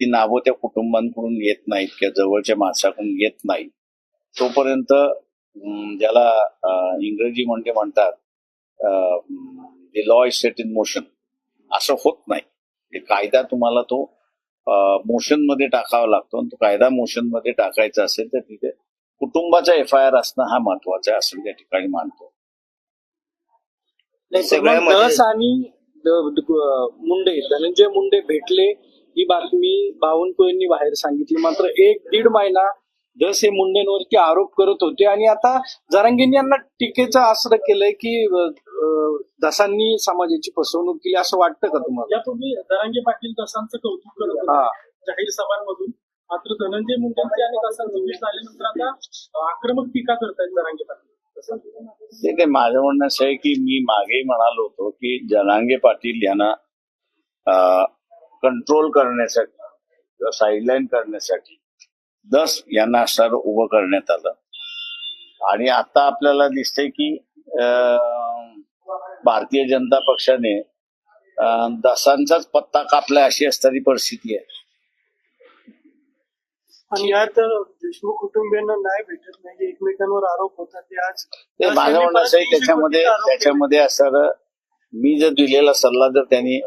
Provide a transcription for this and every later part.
ती नावं त्या कुटुंबांकडून येत नाहीत किंवा जवळच्या माणसाकडून येत नाही तोपर्यंत ज्याला इंग्रजी म्हणतात the law is set in motion असं होत नाही. ते कायदा तुम्हाला तो मोशन मध्ये टाकावा लागतो आणि तो कायदा मोशन मध्ये टाकायचा असेल तर तिथे कुटुंबाचा FIR असणं हा महत्वाचा आहे असं त्या ठिकाणी मानतो. दस आणि मुंडे धनंजय मुंडे भेटले ही बातमी बावनकुळेंनी बाहेर सांगितली. मात्र 1-1.5 महिना दस हे मुंडेंवरती आरोप करत होते आणि आता जरांगेंनी यांना टीकेचं आश्रय केलंय की दसांनी समाजाची फसवणूक केली असं वाटतं का तुम्हाला? यापूर्वी जरांगे पाटील दसांचं कौतुक करत होते जाहीर सभांमधून, मात्र धनंजय मुंडेंची आणि दसांची भेट झाल्यानंतर आता आक्रमक टीका करतायत जरांगे पाटील. ते माझं म्हणणं असं आहे की मी मागे म्हणालो होतो की जरांगे पाटील यांना कंट्रोल करण्यासाठी किंवा साईडलाईन करण्यासाठी दस यांना असं उभं करण्यात आलं आणि आता आपल्याला दिसतंय की भारतीय जनता पक्षाने दसांचाच पत्ता कापला अशी असणारी परिस्थिती आहे. आणि यात देशमुख कुटुंबियांना न्याय भेटत नाही, एकमेकांवर आरोप होतात. ते आज ते माझं म्हणणं असं आहे त्याच्यामध्ये असं मी जर दिलेला सल्ला जर त्यांनी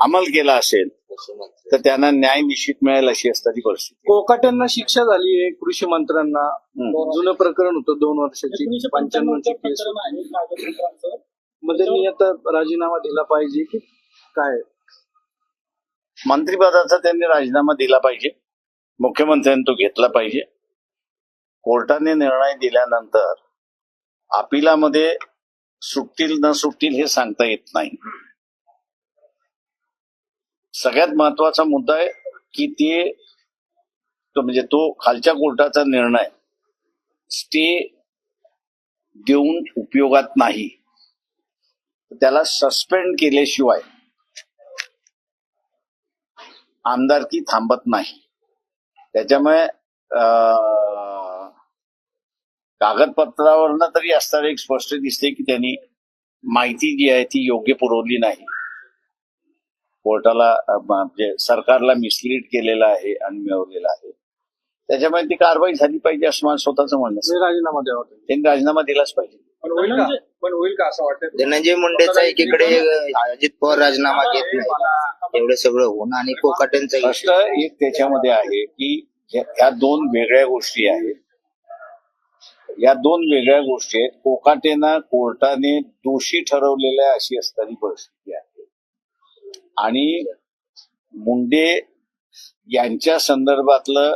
अंमल केला असेल तर त्यांना न्याय निश्चित मिळेल अशी असणारी परिस्थिती. कोकाट्यांना शिक्षा झाली आहे, कृषी मंत्र्यांना जुनं प्रकरण होतं 2 वर्षाची 95ची केस. मग त्यांनी आता राजीनामा दिला पाहिजे की काय? मंत्रिपदाचा त्यांनी राजीनामा दिला पाहिजे, मुख्यमंत्र्यांनी तो घेतला पाहिजे. कोर्टाने निर्णय दिल्यानंतर अपिलामध्ये सुटतील न सुटतील हे सांगता येत नाही. सगळ्यात महत्वाचा मुद्दा आहे की म्हणजे तो खालच्या कोर्टाचा निर्णय स्टे देऊन उपयोगात नाही, त्याला सस्पेंड केल्याशिवाय आमदारकी थांबत नाही. त्याच्यामुळे कागदपत्रावरनं तरी असताना एक स्पष्ट दिसते की त्यांनी माहिती जी आहे ती योग्य पुरवली नाही, कोर्टाला म्हणजे सरकारला मिसलीड केलेला आहे आणि मिळवलेला आहे. त्याच्यामुळे ती कारवाई झाली पाहिजे असं माझं स्वतःचं म्हणणं. राजीनामा द्यावा, त्यांनी राजीनामा दिलाच पाहिजे. पण होईल का असं वाटतं? धनंजय मुंडेचा एकीकडे अजित पवार राजीनामा घेत नाही, एवढं सगळं होणं आणि कोकाट्यांचा प्रश्न एक त्याच्यामध्ये आहे की ह्या 2 वेगळ्या गोष्टी आहेत. या 2 वेगळ्या गोष्टी आहेत. कोकाटेंना कोर्टाने दोषी ठरवलेल्या अशी असणारी परिस्थिती आहे आणि मुंडे यांच्या संदर्भातलं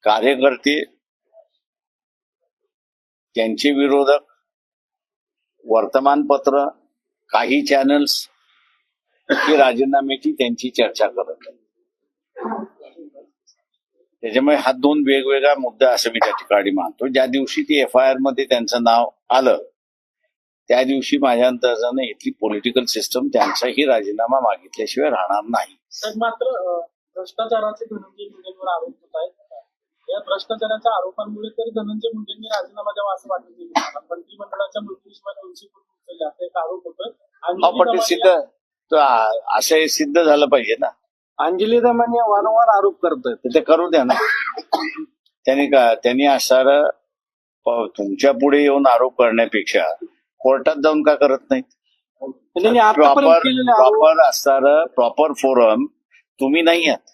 कार्यकर्ते, त्यांचे विरोधक, वर्तमानपत्र, काही चॅनल्स ही राजीनाम्याची त्यांची चर्चा करत आहेत. त्याच्यामुळे हा 2 वेगवेगळा मुद्दा असं मी त्या ठिकाणी मानतो. ज्या दिवशी ती FIR मध्ये त्यांचं नाव आलं त्या दिवशी माझ्या अंदाजाने इथली पॉलिटिकल सिस्टम त्यांचाही राजीनामा मागितल्याशिवाय राहणार नाही. तर मात्र भ्रष्टाचाराचे धनंजय मुंडेंवर आरोप होत आहेत. या भ्रष्टाचाराच्या आरोपांमुळे तर धनंजय मुंडेंनी राजीनामा द्यावा असं वाटत नाही. मंत्रिमंडळाच्या मंत्रिमंडळाच्या 200 कोटी असा एक आरोप होतोय. पण असं सिद्ध झालं पाहिजे ना. अंजली दमानी वारंवार आरोप करतात, ते करू द्या ना. त्यांनी असं तुमच्या पुढे येऊन आरोप करण्यापेक्षा कोर्टात जाऊन का करत नाहीत? प्रॉपर असणारं प्रॉपर फोरम तुम्ही नाही आहात.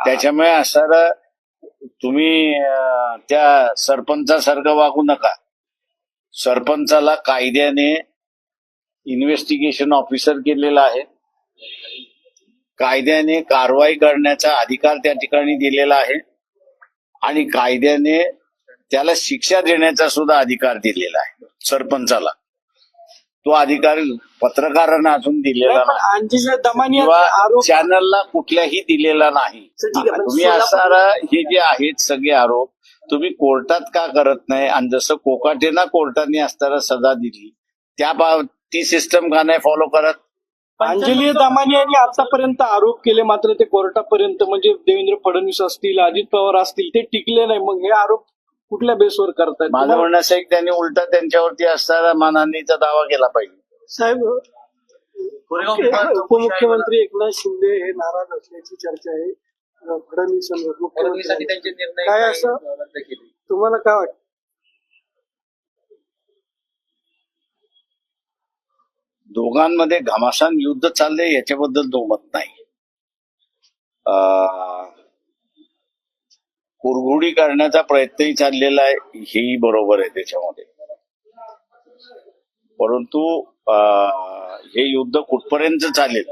त्याच्यामुळे असणारं तुम्ही त्या सरपंचासारखं वागू नका. सरपंचाला कायद्याने इन्व्हेस्टिगेशन ऑफिसर केलेला आहे, कायद्याने कारवाई करण्याचा अधिकार त्या ठिकाणी दिलेला आहे आणि कायद्याने त्याला शिक्षा देण्याचा सुद्धा अधिकार दिलेला आहे सरपंचाला. तो अधिकार पत्रकारांना अजून दिलेला नाही किंवा चॅनलला कुठल्याही दिलेला नाही. तुम्ही असणारा हे जे आहेत सगळे आरोप तुम्ही कोर्टात का करत नाही? आणि जसं कोकाटेंना कोर्टाने असताना सजा दिली ती सिस्टम का नाही फॉलो करत? अंजली दमानी यांनी आतापर्यंत आरोप केले, मात्र ते कोर्टापर्यंत म्हणजे देवेंद्र फडणवीस असतील, अजित पवार असतील, ते टिकले नाही. मग हे आरोप कुठल्या बेसवर करतायत? माझं म्हणणं असं त्यांनी उलटा त्यांच्यावरती असणारा मानहानीचा दावा केला पाहिजे. साहेब, उपमुख्यमंत्री एकनाथ शिंदे हे नाराज असल्याची चर्चा आहे फडणवीसांवर. फडणवीसांनी त्यांचे निर्णय काय असं रद्द केले. तुम्हाला काय वाटतं? दोघांमध्ये घमासान युद्ध चाललंय याच्याबद्दल दोमत नाही. कुरघोडी करण्याचा प्रयत्नही चाललेला आहे, हेही बरोबर आहे त्याच्यामध्ये. परंतु हे युद्ध कुठपर्यंत चालेल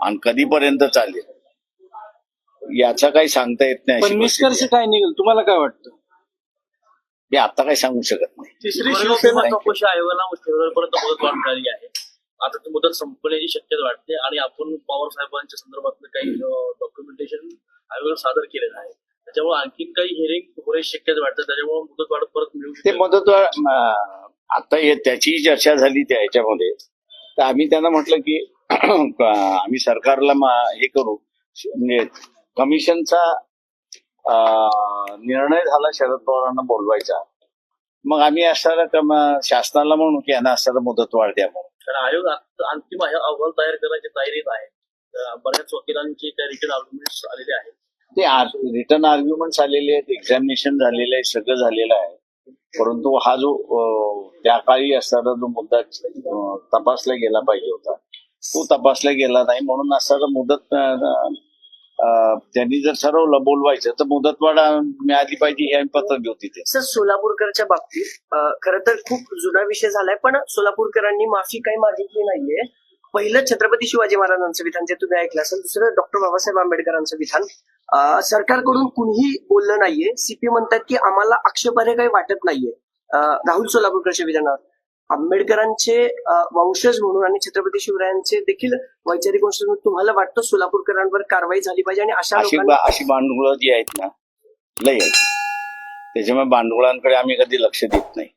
आणि कधीपर्यंत चालेल याचा काही सांगता येत नाही. पण अशी निष्कर्ष परिस्थिती काय निघेल तुम्हाला काय वाटतं? आहे. मी आता काही सांगू शकत नाही. तिसरी शिवसेना चौकशी आयोगाला फेब्रुवारीपर्यंत मुदत वाढ मिळाली आहे. आता ती मुदत संपण्याची शक्यता वाटते आणि आपण पवार साहेबांच्या संदर्भात काही डॉक्युमेंटेशन आयोगाला सादर केलेलं आहे. त्याच्यामुळे आणखीन काही हिअरिंग होण्याची शक्यता वाटते. त्याच्यामुळे मुदत वाढ परत मिळू ते शकते. मुदत आता त्याचीही चर्चा झाली त्या ह्याच्यामध्ये. तर आम्ही त्यांना म्हटलं की आम्ही सरकारला हे करू, म्हणजे कमिशनचा निर्णय झाला शरद पवारांना बोलवायचा, मग आम्ही असणारा शासनाला म्हणू की यांना असणारा मुदतवाढ द्या म्हणून. कारण आयोग अंतिम अहवाल तयार करण्याची तयारीत आहे. बऱ्याच वकिलांचे काही रिटर्न आर्ग्युमेंट्स आलेले आहेत. ते रिटर्न आर्ग्युमेंट्स आलेले आहेत, एक्झामिनेशन झालेलं आहे, सगळं झालेलं आहे. परंतु हा जो त्या काळी असणारा जो मुद्दा तपासला गेला पाहिजे होता तो तपासला गेला नाही. म्हणून असणारा मुदत त्यांनी जर ठरवलं बोलवायचं तर मुदतवाढ मिळाली पाहिजे हे आम्ही पत्र देऊ तिथे. सर, सोलापूरकरच्या बाबतीत खरं तर खूप जुना विषय झालाय, पण सोलापूरकरांनी माफी काही मागितली नाहीये. पहिलं छत्रपती शिवाजी महाराजांचं विधान जे तुम्ही ऐकलं असेल, दुसरं डॉक्टर बाबासाहेब आंबेडकरांचं विधान. सरकारकडून कुणीही बोललं नाहीये. सीपी म्हणतात की आम्हाला आक्षेपार्ह काही वाटत नाहीये राहुल सोलापूरकरच्या विधानावर. आंबेडकरांचे वंशज म्हणून आणि छत्रपती शिवरायांचे देखील वैचारिक वंशज म्हणून तुम्हाला वाटतं सोलापूरकरांवर कारवाई झाली पाहिजे आणि अशा लोकांना अशी भांडवळं जी आहेत ना लय आहेत, त्याच्यामुळे भांडवळांकडे आम्ही कधी लक्ष देत नाही.